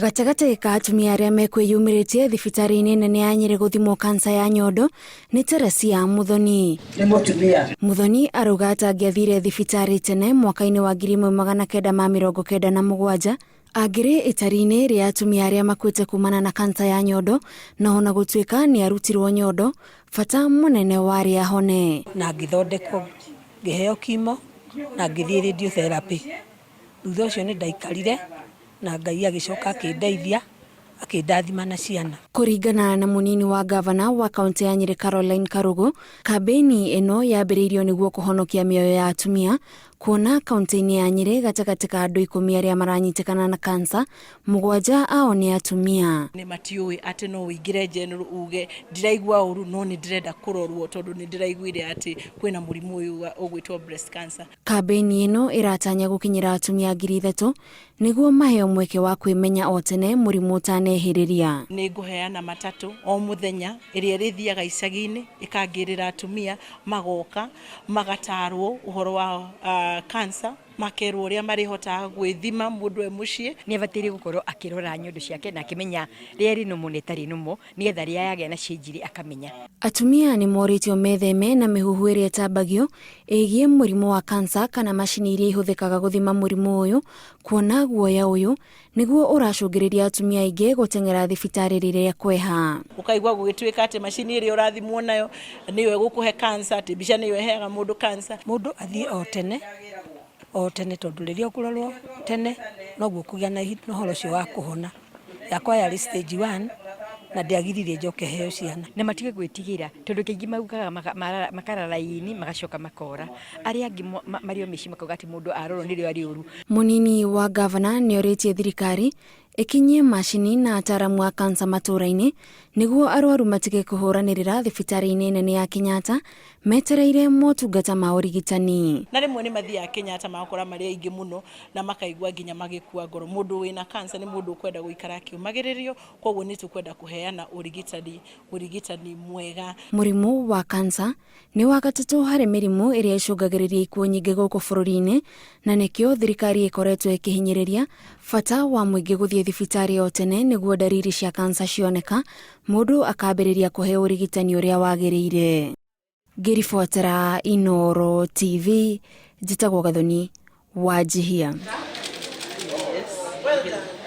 Gatagati ka atumia aria meyumirie thibitari-ini nene ya Nyeri guthimwo kansa ya nyondo ni Teresia Muthoni. Muthoni arauga atangiathire thibitari tene mwaka-ini wa 1997 agire itari-ini ria atumia aria makuite kumana na kansa ya nyondo na ona gutuika ni arutirwo nyondo fata munene wari ahone na ngithondekwo ngiheo kimo na ngithie radiotherapy. Thutha ucio ni ndaikarire na Ngai agicoka akindeithia akindathima na ciana. Kuringana na munini wa ngabana wa kaunti ya Nyeri Caroline Karugu, Kambeini ino yambiriirio niguo kuhonokia mioyo ya atumia, kuona kaunti-ini ya Nyeri gatagati ka andu 10 aria maranyitikana na kansa, mugwanja ao ni atumia. Ni matiui ati no wingire general uge ndiraigua uru no ni ndirenda kurorwo tondu ni ndiraiguire ati kwina murimu uyu ugwitwo breast cancer. Kambeini ino iratanya gukinyira atumia 3,000 niguo maheo mweke wa kwimenya o tene murimu utanehiriria. Ni nguheana matatu o muthenya iria rithiaga icagi-ini ikangirira atumia magoka magatarwo uhoro wa cancer makerwo uria marihota gwithima mundu mucie ni abatiri gukorwo akirora nyondo ciake na akimenya rieri numu netari numu nigetha ria yage na cinjiri akamenya. Atumia ni moritio metheme na mihuhu iria tabagio igie murimu wa kansa kana mashini iria ihuthikaga guthima murimu uyu, kuona guoya uyu niguo uracungiriria atumia aingi gutengera thibitari riria kweha. Ukaigwa gugituika ati mashini iria urathimwo nayo niyo gukuhe kansa ati bica niyo iheaga mundu kansa. Mundu athie o tene tondu riria ukurorwo tene noguo kugia na uhoro cio wa kuhona. Yakwa yari stage 1 na ndiagiririe njoke heo ciana. Na matige gwitigira tondu kaingi maugaga makarara-ini magacoka makora aria angi mario mici makauga ati mundu arorwo nirio ari uru. Munini wa gavana ni oritie thirikari ikinyie mashini na ataramu a kansa matura-ini niguo arwaru matige kuhuranirira thibitari-ini nene ya Kenyatta metereire motungata ma urigitani. Na rimwe ni mathia Kenyatta makora mari aingi muno na makaigwa nginya magikua ngoro. Mundu wina kansa ni mundu ukwenda guikara kiumagiririo, koguo ni tukwenda kuheana urigitani mwega. Murimu wa kansa ni wa gatatu hari mirimu iria icungagiriria ikuo nyingi guku bururi-ini, na nikio thirikari ikoretwo ikihinyiriria fata wa muingi guthie thibitari o tene niguo dariri cia kansa cioneka mundu akambiriria kuheo urigitani uria wagiriire. Ngirifuatira Uhoro TV, njitagwo Gathoni wa Jihia.